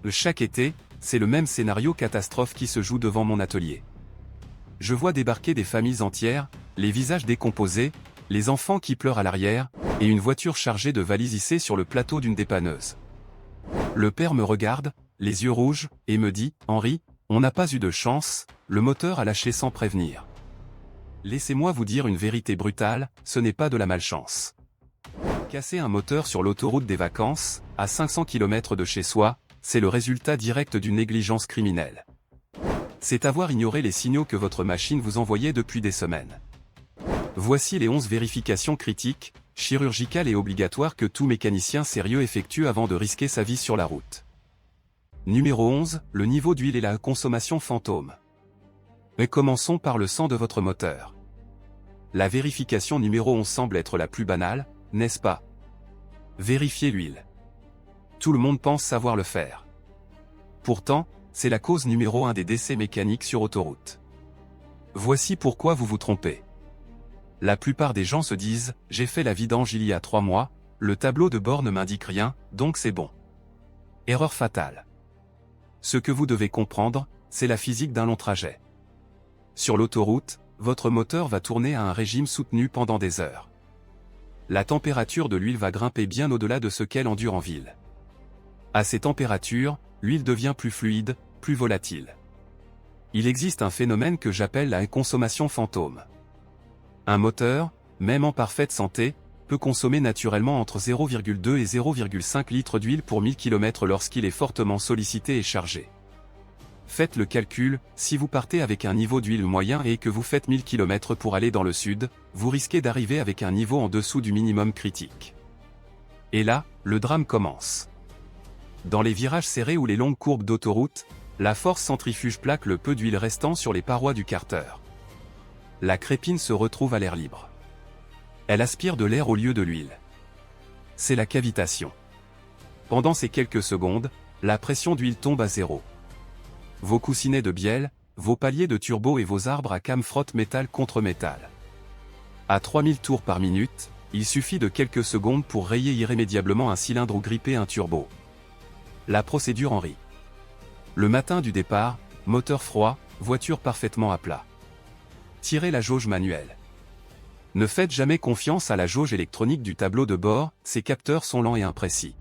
Chaque été, c'est le même scénario catastrophe qui se joue devant mon atelier. Je vois débarquer des familles entières, les visages décomposés, les enfants qui pleurent à l'arrière, et une voiture chargée de valises hissées sur le plateau d'une dépanneuse. Le père me regarde, les yeux rouges, et me dit « Henri, on n'a pas eu de chance, le moteur a lâché sans prévenir. » Laissez-moi vous dire une vérité brutale, ce n'est pas de la malchance. Casser un moteur sur l'autoroute des vacances, à 500 km de chez soi, c'est le résultat direct d'une négligence criminelle. C'est avoir ignoré les signaux que votre machine vous envoyait depuis des semaines. Voici les 11 vérifications critiques, chirurgicales et obligatoires que tout mécanicien sérieux effectue avant de risquer sa vie sur la route. Numéro 11, le niveau d'huile et la consommation fantôme. Mais commençons par le sang de votre moteur. La vérification numéro 11 semble être la plus banale, n'est-ce pas? Vérifiez l'huile. Tout le monde pense savoir le faire. Pourtant, c'est la cause numéro 1 des décès mécaniques sur autoroute. Voici pourquoi vous vous trompez. La plupart des gens se disent « J'ai fait la vidange il y a 3 mois, le tableau de bord ne m'indique rien, donc c'est bon. » Erreur fatale. Ce que vous devez comprendre, c'est la physique d'un long trajet. Sur l'autoroute, votre moteur va tourner à un régime soutenu pendant des heures. La température de l'huile va grimper bien au-delà de ce qu'elle endure en ville. À ces températures, l'huile devient plus fluide, plus volatile. Il existe un phénomène que j'appelle la consommation fantôme. Un moteur, même en parfaite santé, peut consommer naturellement entre 0,2 et 0,5 litres d'huile pour 1000 km lorsqu'il est fortement sollicité et chargé. Faites le calcul, si vous partez avec un niveau d'huile moyen et que vous faites 1000 km pour aller dans le sud, vous risquez d'arriver avec un niveau en dessous du minimum critique. Et là, le drame commence. Dans les virages serrés ou les longues courbes d'autoroute, la force centrifuge plaque le peu d'huile restant sur les parois du carter. La crépine se retrouve à l'air libre. Elle aspire de l'air au lieu de l'huile. C'est la cavitation. Pendant ces quelques secondes, la pression d'huile tombe à zéro. Vos coussinets de bielle, vos paliers de turbo et vos arbres à cam frottent métal contre métal. À 3000 tours par minute, il suffit de quelques secondes pour rayer irrémédiablement un cylindre ou gripper un turbo. La procédure Henri. Le matin du départ, moteur froid, voiture parfaitement à plat. Tirez la jauge manuelle. Ne faites jamais confiance à la jauge électronique du tableau de bord, ses capteurs sont lents et imprécis.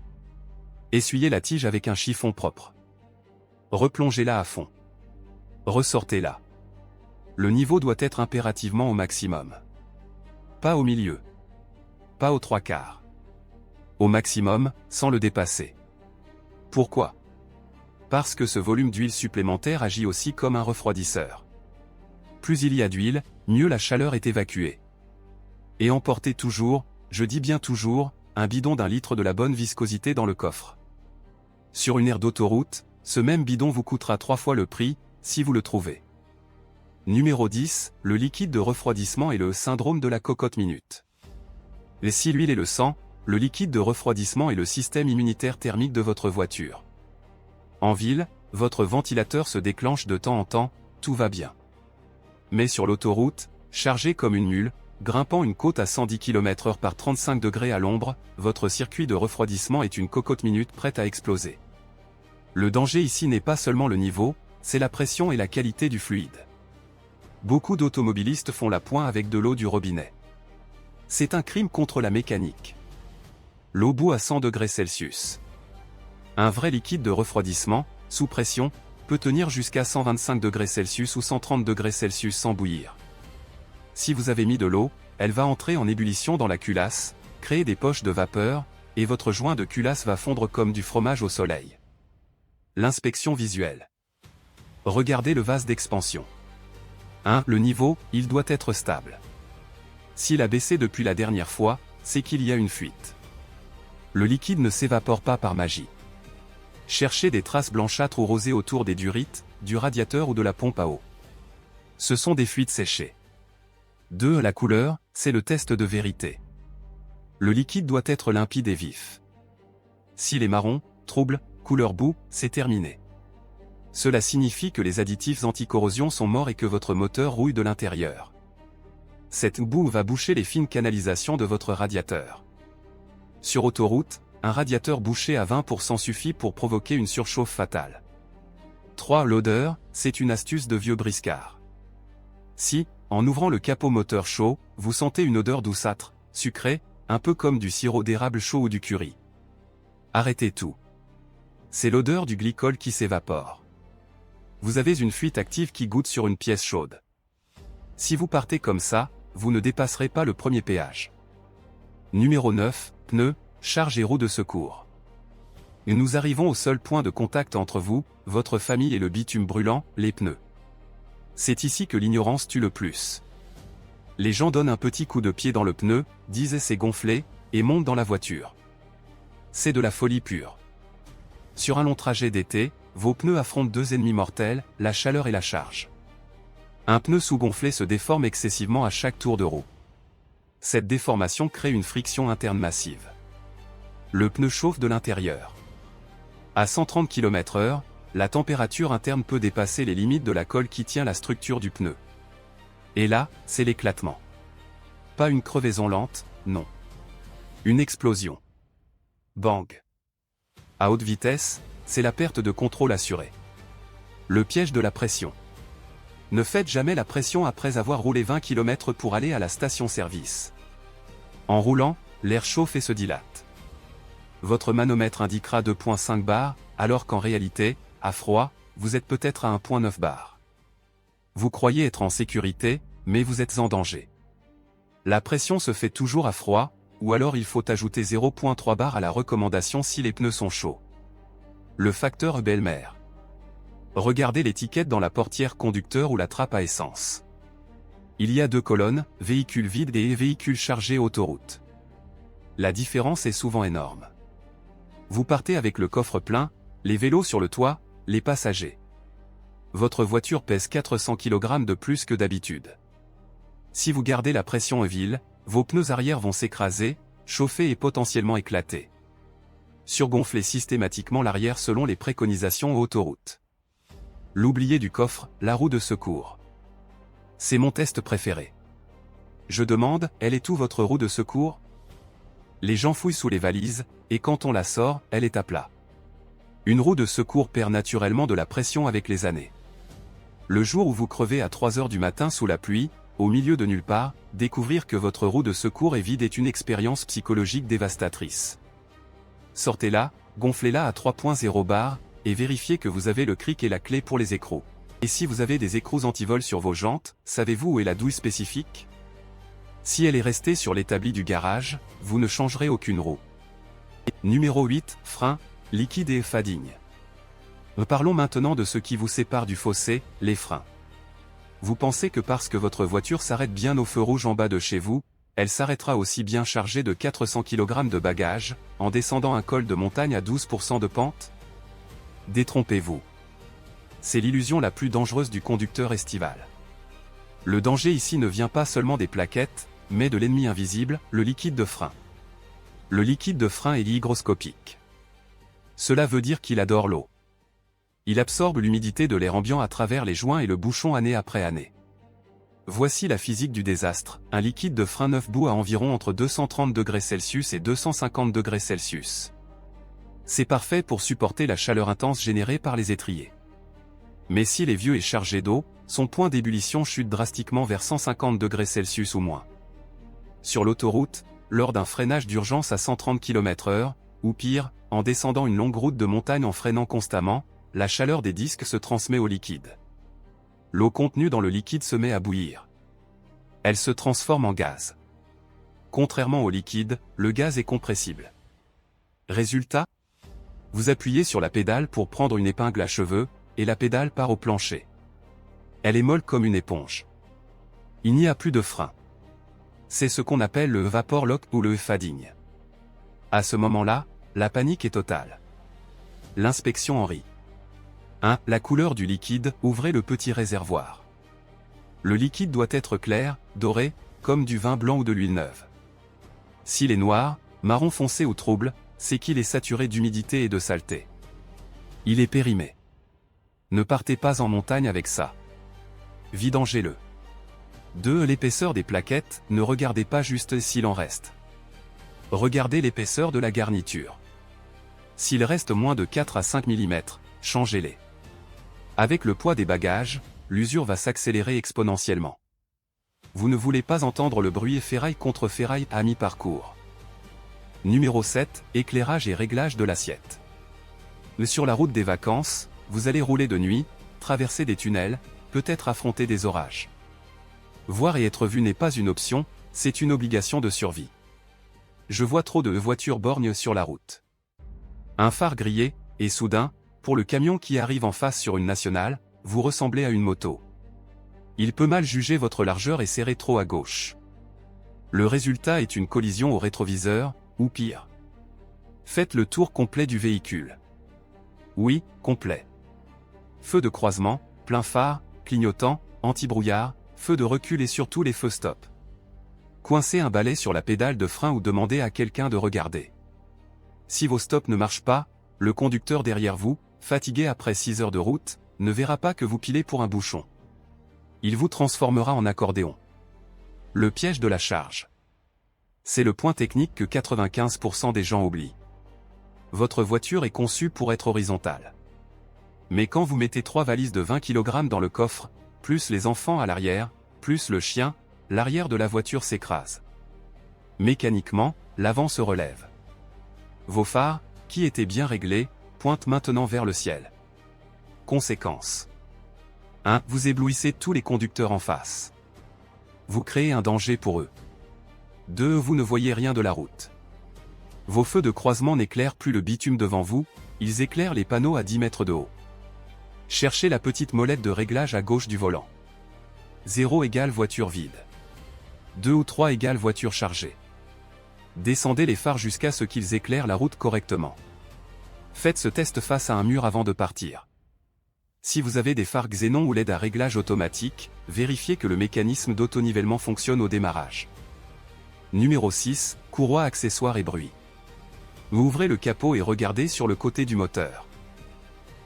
Essuyez la tige avec un chiffon propre. Replongez-la à fond. Ressortez-la. Le niveau doit être impérativement au maximum. Pas au milieu. Pas aux 3/4. Au maximum, sans le dépasser. Pourquoi? Parce que ce volume d'huile supplémentaire agit aussi comme un refroidisseur. Plus il y a d'huile, mieux la chaleur est évacuée. Et emportez toujours, je dis bien toujours, un bidon d'1 litre de la bonne viscosité dans le coffre. Sur une aire d'autoroute, ce même bidon vous coûtera 3 fois le prix, si vous le trouvez. Numéro 10, le liquide de refroidissement et le syndrome de la cocotte minute. Et si l'huile et le sang, le liquide de refroidissement est le système immunitaire thermique de votre voiture. En ville, votre ventilateur se déclenche de temps en temps, tout va bien. Mais sur l'autoroute, chargé comme une mule, grimpant une côte à 110 km/h par 35 degrés à l'ombre, votre circuit de refroidissement est une cocotte minute prête à exploser. Le danger ici n'est pas seulement le niveau, c'est la pression et la qualité du fluide. Beaucoup d'automobilistes font la pointe avec de l'eau du robinet. C'est un crime contre la mécanique. L'eau bout à 100 degrés Celsius. Un vrai liquide de refroidissement, sous pression, peut tenir jusqu'à 125 degrés Celsius ou 130 degrés Celsius sans bouillir. Si vous avez mis de l'eau, elle va entrer en ébullition dans la culasse, créer des poches de vapeur, et votre joint de culasse va fondre comme du fromage au soleil. L'inspection visuelle. Regardez le vase d'expansion. 1. Le niveau, il doit être stable. S'il a baissé depuis la dernière fois, c'est qu'il y a une fuite. Le liquide ne s'évapore pas par magie. Cherchez des traces blanchâtres ou rosées autour des durites, du radiateur ou de la pompe à eau. Ce sont des fuites séchées. 2. La couleur, c'est le test de vérité. Le liquide doit être limpide et vif. S'il est marron, trouble, couleur boue, c'est terminé. Cela signifie que les additifs anti-corrosion sont morts et que votre moteur rouille de l'intérieur. Cette boue va boucher les fines canalisations de votre radiateur. Sur autoroute, un radiateur bouché à 20% suffit pour provoquer une surchauffe fatale. 3. L'odeur, c'est une astuce de vieux briscard. Si, en ouvrant le capot moteur chaud, vous sentez une odeur douceâtre, sucrée, un peu comme du sirop d'érable chaud ou du curry. Arrêtez tout. C'est l'odeur du glycol qui s'évapore. Vous avez une fuite active qui goutte sur une pièce chaude. Si vous partez comme ça, vous ne dépasserez pas le premier péage. Numéro 9, pneus, charge et roues de secours. Et nous arrivons au seul point de contact entre vous, votre famille et le bitume brûlant, les pneus. C'est ici que l'ignorance tue le plus. Les gens donnent un petit coup de pied dans le pneu, disent c'est gonflé, et montent dans la voiture. C'est de la folie pure. Sur un long trajet d'été, vos pneus affrontent deux ennemis mortels, la chaleur et la charge. Un pneu sous-gonflé se déforme excessivement à chaque tour de roue. Cette déformation crée une friction interne massive. Le pneu chauffe de l'intérieur. À 130 km/h, la température interne peut dépasser les limites de la colle qui tient la structure du pneu. Et là, c'est l'éclatement. Pas une crevaison lente, non. Une explosion. Bang. À haute vitesse, c'est la perte de contrôle assurée. Le piège de la pression. Ne faites jamais la pression après avoir roulé 20 km pour aller à la station-service. En roulant, l'air chauffe et se dilate. Votre manomètre indiquera 2,5 bars, alors qu'en réalité, à froid, vous êtes peut-être à 1,9 bars. Vous croyez être en sécurité, mais vous êtes en danger. La pression se fait toujours à froid, ou alors il faut ajouter 0,3 bars à la recommandation si les pneus sont chauds. Le facteur Bellmer. Regardez l'étiquette dans la portière conducteur ou la trappe à essence. Il y a deux colonnes, véhicules vides et véhicules chargés autoroute. La différence est souvent énorme. Vous partez avec le coffre plein, les vélos sur le toit, les passagers. Votre voiture pèse 400 kg de plus que d'habitude. Si vous gardez la pression ville, vos pneus arrière vont s'écraser, chauffer et potentiellement éclater. Surgonflez systématiquement l'arrière selon les préconisations autoroute. L'oublié du coffre, la roue de secours. C'est mon test préféré. Je demande, elle est où votre roue de secours? Les gens fouillent sous les valises, et quand on la sort, elle est à plat. Une roue de secours perd naturellement de la pression avec les années. Le jour où vous crevez à 3 h du matin sous la pluie, au milieu de nulle part, découvrir que votre roue de secours est vide est une expérience psychologique dévastatrice. Sortez-la, gonflez-la à 3,0 bars, et vérifiez que vous avez le cric et la clé pour les écrous. Et si vous avez des écrous anti-vol sur vos jantes, savez-vous où est la douille spécifique? Si elle est restée sur l'établi du garage, vous ne changerez aucune roue. Numéro 8, frein, liquide et fading. Parlons maintenant de ce qui vous sépare du fossé, les freins. Vous pensez que parce que votre voiture s'arrête bien au feu rouge en bas de chez vous, elle s'arrêtera aussi bien chargée de 400 kg de bagages, en descendant un col de montagne à 12% de pente? Détrompez-vous. C'est l'illusion la plus dangereuse du conducteur estival. Le danger ici ne vient pas seulement des plaquettes, mais de l'ennemi invisible, le liquide de frein. Le liquide de frein est hygroscopique. Cela veut dire qu'il adore l'eau. Il absorbe l'humidité de l'air ambiant à travers les joints et le bouchon année après année. Voici la physique du désastre. Un liquide de frein neuf bout à environ entre 230 degrés Celsius et 250 degrés Celsius. C'est parfait pour supporter la chaleur intense générée par les étriers. Mais s'il est vieux et chargé d'eau, son point d'ébullition chute drastiquement vers 150 degrés Celsius ou moins. Sur l'autoroute, lors d'un freinage d'urgence à 130 km/h, ou pire, en descendant une longue route de montagne en freinant constamment, la chaleur des disques se transmet au liquide. L'eau contenue dans le liquide se met à bouillir. Elle se transforme en gaz. Contrairement au liquide, le gaz est compressible. Résultat? Vous appuyez sur la pédale pour prendre une épingle à cheveux, et la pédale part au plancher. Elle est molle comme une éponge. Il n'y a plus de frein. C'est ce qu'on appelle le vapor lock ou le fading. À ce moment-là, la panique est totale. L'inspection en rit. 1. La couleur du liquide, ouvrez le petit réservoir. Le liquide doit être clair, doré, comme du vin blanc ou de l'huile neuve. S'il est noir, marron foncé ou trouble, c'est qu'il est saturé d'humidité et de saleté. Il est périmé. Ne partez pas en montagne avec ça. Vidangez-le. 2. L'épaisseur des plaquettes, ne regardez pas juste s'il en reste. Regardez l'épaisseur de la garniture. S'il reste moins de 4 à 5 mm, changez-les. Avec le poids des bagages, l'usure va s'accélérer exponentiellement. Vous ne voulez pas entendre le bruit ferraille contre ferraille à mi-parcours. Numéro 7, éclairage et réglage de l'assiette. Sur la route des vacances, vous allez rouler de nuit, traverser des tunnels, peut-être affronter des orages. Voir et être vu n'est pas une option, c'est une obligation de survie. Je vois trop de voitures borgnes sur la route. Un phare grillé, et soudain, pour le camion qui arrive en face sur une nationale, vous ressemblez à une moto. Il peut mal juger votre largeur et serrer trop à gauche. Le résultat est une collision au rétroviseur, ou pire. Faites le tour complet du véhicule. Oui, complet. Feu de croisement, plein phare, clignotant, anti-brouillard, feu de recul et surtout les feux stop. Coincez un balai sur la pédale de frein ou demandez à quelqu'un de regarder. Si vos stops ne marchent pas, le conducteur derrière vous, fatigué après 6 heures de route, ne verra pas que vous pilez pour un bouchon. Il vous transformera en accordéon. Le piège de la charge. C'est le point technique que 95% des gens oublient. Votre voiture est conçue pour être horizontale. Mais quand vous mettez 3 valises de 20 kg dans le coffre, plus les enfants à l'arrière, plus le chien, l'arrière de la voiture s'écrase. Mécaniquement, l'avant se relève. Vos phares, qui étaient bien réglés, pointent maintenant vers le ciel. Conséquence. 1. Vous éblouissez tous les conducteurs en face. Vous créez un danger pour eux. 2. Vous ne voyez rien de la route. Vos feux de croisement n'éclairent plus le bitume devant vous, ils éclairent les panneaux à 10 mètres de haut. Cherchez la petite molette de réglage à gauche du volant. 0 égale voiture vide. 2 ou 3 égale voiture chargée. Descendez les phares jusqu'à ce qu'ils éclairent la route correctement. Faites ce test face à un mur avant de partir. Si vous avez des phares xénon ou LED à réglage automatique, vérifiez que le mécanisme d'autonivellement fonctionne au démarrage. Numéro 6, courroie accessoires et bruit. Vous ouvrez le capot et regardez sur le côté du moteur.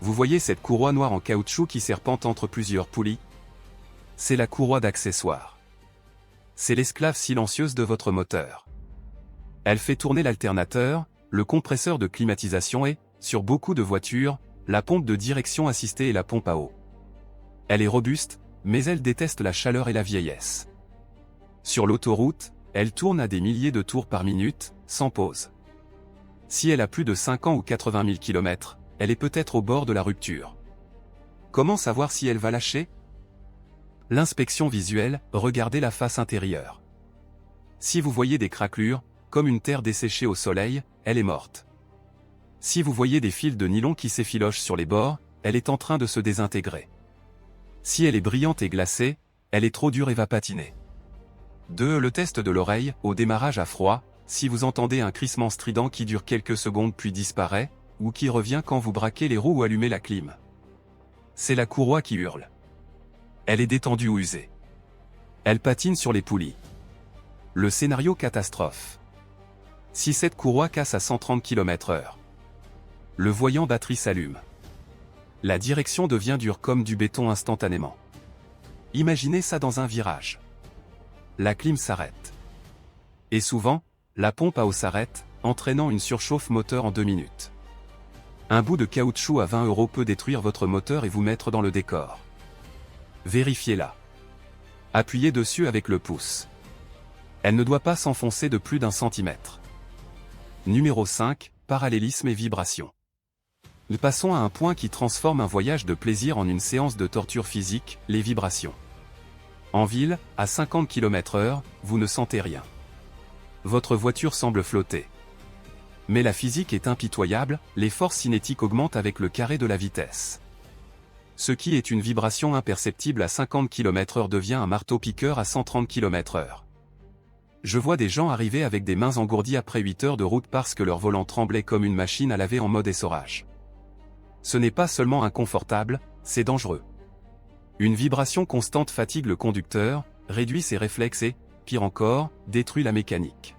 Vous voyez cette courroie noire en caoutchouc qui serpente entre plusieurs poulies? C'est la courroie d'accessoires. C'est l'esclave silencieuse de votre moteur. Elle fait tourner l'alternateur, le compresseur de climatisation et, sur beaucoup de voitures, la pompe de direction assistée et la pompe à eau. Elle est robuste, mais elle déteste la chaleur et la vieillesse. Sur l'autoroute, elle tourne à des milliers de tours par minute, sans pause. Si elle a plus de 5 ans ou 80 000 km, elle est peut-être au bord de la rupture. Comment savoir si elle va lâcher? L'inspection visuelle, regardez la face intérieure. Si vous voyez des craquelures, comme une terre desséchée au soleil, elle est morte. Si vous voyez des fils de nylon qui s'effilochent sur les bords, elle est en train de se désintégrer. Si elle est brillante et glacée, elle est trop dure et va patiner. 2. Le test de l'oreille, au démarrage à froid, si vous entendez un crissement strident qui dure quelques secondes puis disparaît, ou qui revient quand vous braquez les roues ou allumez la clim. C'est la courroie qui hurle. Elle est détendue ou usée. Elle patine sur les poulies. Le scénario catastrophe. Si cette courroie casse à 130 km/h. Le voyant batterie s'allume. La direction devient dure comme du béton instantanément. Imaginez ça dans un virage. La clim s'arrête. Et souvent, la pompe à eau s'arrête, entraînant une surchauffe moteur en 2 minutes. Un bout de caoutchouc à 20 € peut détruire votre moteur et vous mettre dans le décor. Vérifiez-la. Appuyez dessus avec le pouce. Elle ne doit pas s'enfoncer de plus d'1 centimètre. Numéro 5, parallélisme et vibration. Nous passons à un point qui transforme un voyage de plaisir en une séance de torture physique, les vibrations. En ville, à 50 km/h, vous ne sentez rien. Votre voiture semble flotter. Mais la physique est impitoyable, les forces cinétiques augmentent avec le carré de la vitesse. Ce qui est une vibration imperceptible à 50 km/h devient un marteau-piqueur à 130 km/h. Je vois des gens arriver avec des mains engourdies après 8 heures de route parce que leur volant tremblait comme une machine à laver en mode essorage. Ce n'est pas seulement inconfortable, c'est dangereux. Une vibration constante fatigue le conducteur, réduit ses réflexes et, pire encore, détruit la mécanique.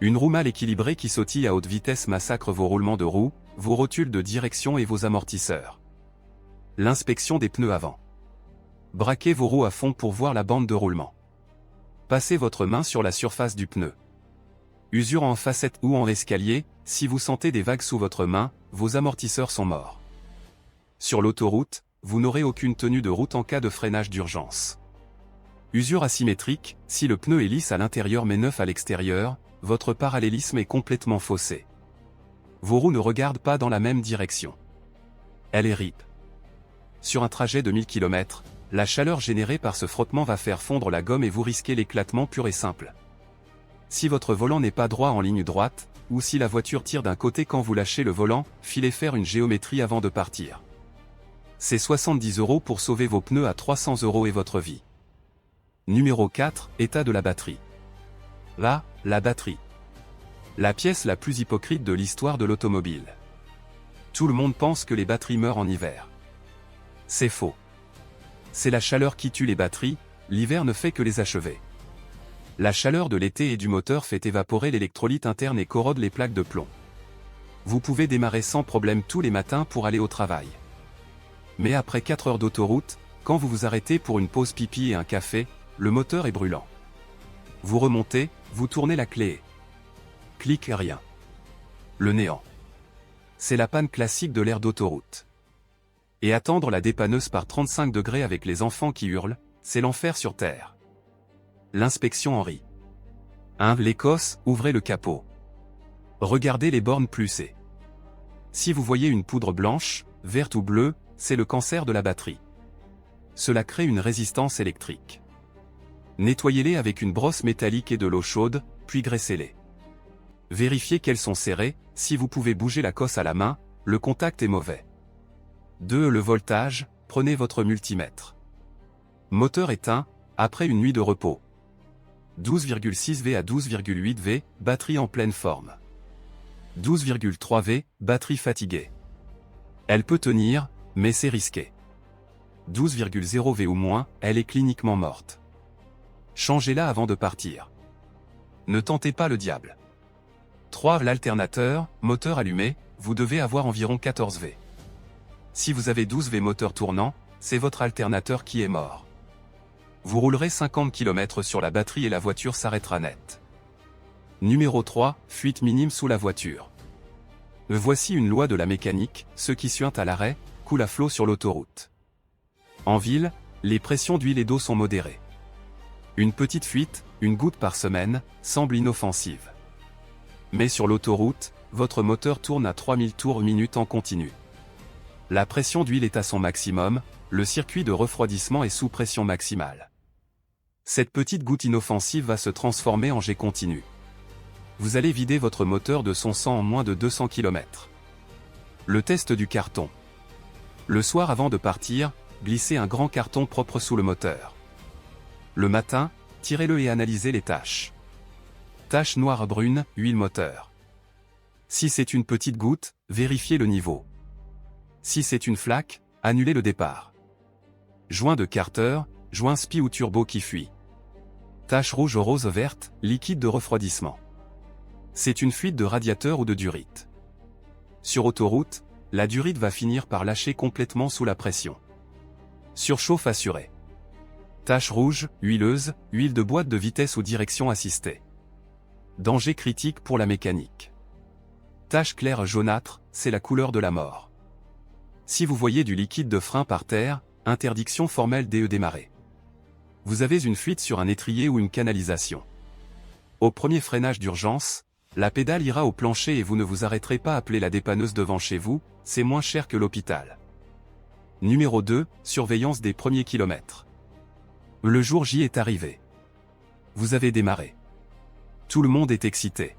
Une roue mal équilibrée qui sautille à haute vitesse massacre vos roulements de roues, vos rotules de direction et vos amortisseurs. L'inspection des pneus avant. Braquez vos roues à fond pour voir la bande de roulement. Passez votre main sur la surface du pneu. Usure en facette ou en escalier, si vous sentez des vagues sous votre main, vos amortisseurs sont morts. Sur l'autoroute, vous n'aurez aucune tenue de route en cas de freinage d'urgence. Usure asymétrique, si le pneu est lisse à l'intérieur mais neuf à l'extérieur, votre parallélisme est complètement faussé. Vos roues ne regardent pas dans la même direction. Elle est rip. Sur un trajet de 1000 km, la chaleur générée par ce frottement va faire fondre la gomme et vous risquez l'éclatement pur et simple. Si votre volant n'est pas droit en ligne droite, ou si la voiture tire d'un côté quand vous lâchez le volant, filez faire une géométrie avant de partir. C'est 70 € pour sauver vos pneus à 300 € et votre vie. Numéro 4, état de la batterie. Là, la batterie. La pièce la plus hypocrite de l'histoire de l'automobile. Tout le monde pense que les batteries meurent en hiver. C'est faux. C'est la chaleur qui tue les batteries, l'hiver ne fait que les achever. La chaleur de l'été et du moteur fait évaporer l'électrolyte interne et corrode les plaques de plomb. Vous pouvez démarrer sans problème tous les matins pour aller au travail. Mais après 4 heures d'autoroute, quand vous vous arrêtez pour une pause pipi et un café, le moteur est brûlant. Vous remontez, vous tournez la clé et... clic, rien. Le néant. C'est la panne classique de l'aire d'autoroute. Et attendre la dépanneuse par 35 degrés avec les enfants qui hurlent, c'est l'enfer sur terre. L'inspection en rit. 1. L'Écosse, ouvrez le capot. Regardez les bornes pulsées. Si vous voyez une poudre blanche, verte ou bleue, c'est le cancer de la batterie. Cela crée une résistance électrique. Nettoyez-les avec une brosse métallique et de l'eau chaude, puis graissez-les. Vérifiez qu'elles sont serrées, si vous pouvez bouger la cosse à la main, le contact est mauvais. 2. Le voltage, prenez votre multimètre. Moteur éteint, après une nuit de repos. 12,6 V à 12,8 V, batterie en pleine forme. 12,3 V, batterie fatiguée. Elle peut tenir, mais c'est risqué. 12,0 V ou moins, elle est cliniquement morte. Changez-la avant de partir. Ne tentez pas le diable. 3. L'alternateur, moteur allumé, vous devez avoir environ 14 V. Si vous avez 12 V moteur tournant, c'est votre alternateur qui est mort. Vous roulerez 50 km sur la batterie et la voiture s'arrêtera net. Numéro 3, fuite minime sous la voiture. Voici une loi de la mécanique, ceux qui suintent à l'arrêt, coulent à flot sur l'autoroute. En ville, les pressions d'huile et d'eau sont modérées. Une petite fuite, une goutte par semaine, semble inoffensive. Mais sur l'autoroute, votre moteur tourne à 3000 tours minute en continu. La pression d'huile est à son maximum, le circuit de refroidissement est sous pression maximale. Cette petite goutte inoffensive va se transformer en jet continu. Vous allez vider votre moteur de son sang en moins de 200 km. Le test du carton. Le soir avant de partir, glissez un grand carton propre sous le moteur. Le matin, tirez-le et analysez les taches. Taches noires-brunes, huile moteur. Si c'est une petite goutte, vérifiez le niveau. Si c'est une flaque, annulez le départ. Joint de carter, joint spi ou turbo qui fuit. Tache rouge ou rose verte, liquide de refroidissement. C'est une fuite de radiateur ou de durite. Sur autoroute, la durite va finir par lâcher complètement sous la pression. Surchauffe assurée. Tache rouge, huileuse, huile de boîte de vitesse ou direction assistée. Danger critique pour la mécanique. Tache claire jaunâtre, c'est la couleur de la mort. Si vous voyez du liquide de frein par terre, interdiction formelle DE démarrer. Vous avez une fuite sur un étrier ou une canalisation. Au premier freinage d'urgence, la pédale ira au plancher et vous ne vous arrêterez pas à appeler la dépanneuse devant chez vous, c'est moins cher que l'hôpital. Numéro 2, surveillance des premiers kilomètres. Le jour J est arrivé. Vous avez démarré. Tout le monde est excité.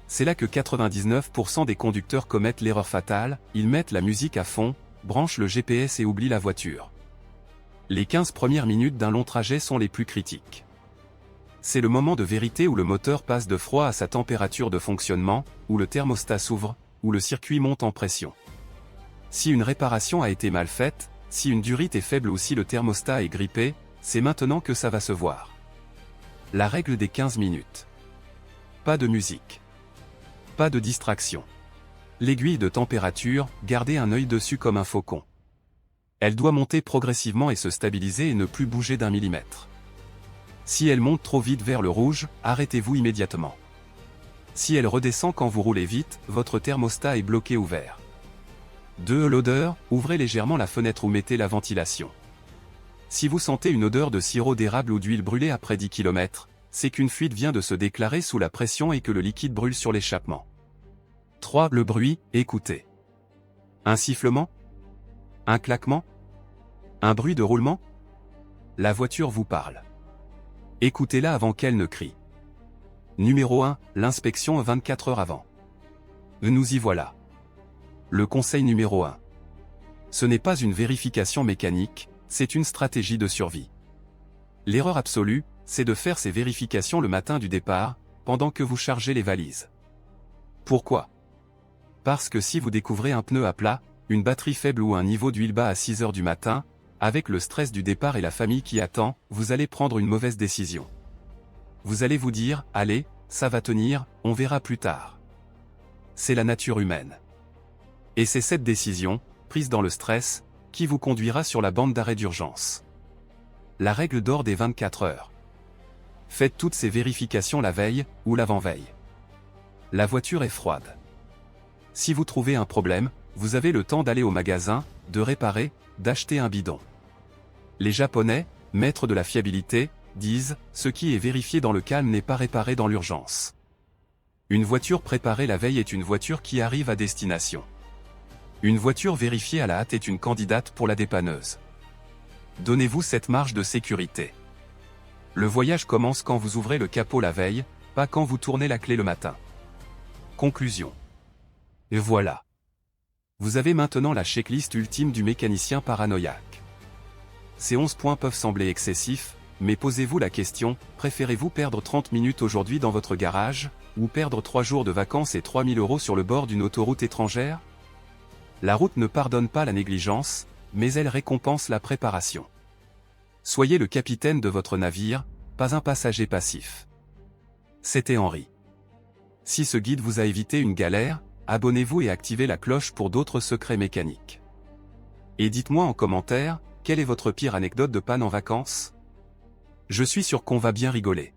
C'est là que 99% des conducteurs commettent l'erreur fatale, ils mettent la musique à fond, branchent le GPS et oublient la voiture. Les 15 premières minutes d'un long trajet sont les plus critiques. C'est le moment de vérité où le moteur passe de froid à sa température de fonctionnement, où le thermostat s'ouvre, où le circuit monte en pression. Si une réparation a été mal faite, si une durite est faible ou si le thermostat est grippé, c'est maintenant que ça va se voir. La règle des 15 minutes. Pas de musique. Pas de distraction. L'aiguille de température, gardez un œil dessus comme un faucon. Elle doit monter progressivement et se stabiliser et ne plus bouger d'1 millimètre. Si elle monte trop vite vers le rouge, arrêtez-vous immédiatement. Si elle redescend quand vous roulez vite, votre thermostat est bloqué ou vert. 2. L'odeur, ouvrez légèrement la fenêtre ou mettez la ventilation. Si vous sentez une odeur de sirop d'érable ou d'huile brûlée après 10 km, c'est qu'une fuite vient de se déclarer sous la pression et que le liquide brûle sur l'échappement. 3. Le bruit, écoutez. Un sifflement? Un claquement? Un bruit de roulement? La voiture vous parle. Écoutez-la avant qu'elle ne crie. Numéro 1. L'inspection 24 heures avant. Nous y voilà. Le conseil numéro 1. Ce n'est pas une vérification mécanique, c'est une stratégie de survie. L'erreur absolue, c'est de faire ces vérifications le matin du départ, pendant que vous chargez les valises. Pourquoi? Parce que si vous découvrez un pneu à plat, une batterie faible ou un niveau d'huile bas à 6 heures du matin, avec le stress du départ et la famille qui attend, vous allez prendre une mauvaise décision. Vous allez vous dire, allez, ça va tenir, on verra plus tard. C'est la nature humaine. Et c'est cette décision, prise dans le stress, qui vous conduira sur la bande d'arrêt d'urgence. La règle d'or des 24 heures. Faites toutes ces vérifications la veille, ou l'avant-veille. La voiture est froide. Si vous trouvez un problème, vous avez le temps d'aller au magasin, de réparer, d'acheter un bidon. Les Japonais, maîtres de la fiabilité, disent « ce qui est vérifié dans le calme n'est pas réparé dans l'urgence ». Une voiture préparée la veille est une voiture qui arrive à destination. Une voiture vérifiée à la hâte est une candidate pour la dépanneuse. Donnez-vous cette marge de sécurité. Le voyage commence quand vous ouvrez le capot la veille, pas quand vous tournez la clé le matin. Conclusion. Et voilà. Vous avez maintenant la checklist ultime du mécanicien paranoïaque. Ces 11 points peuvent sembler excessifs, mais posez-vous la question, préférez-vous perdre 30 minutes aujourd'hui dans votre garage, ou perdre 3 jours de vacances et 3000 € sur le bord d'une autoroute étrangère? La route ne pardonne pas la négligence, mais elle récompense la préparation. Soyez le capitaine de votre navire, pas un passager passif. C'était Henri. Si ce guide vous a évité une galère, abonnez-vous et activez la cloche pour d'autres secrets mécaniques. Et dites-moi en commentaire, quelle est votre pire anecdote de panne en vacances? Je suis sûr qu'on va bien rigoler.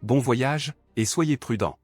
Bon voyage, et soyez prudents.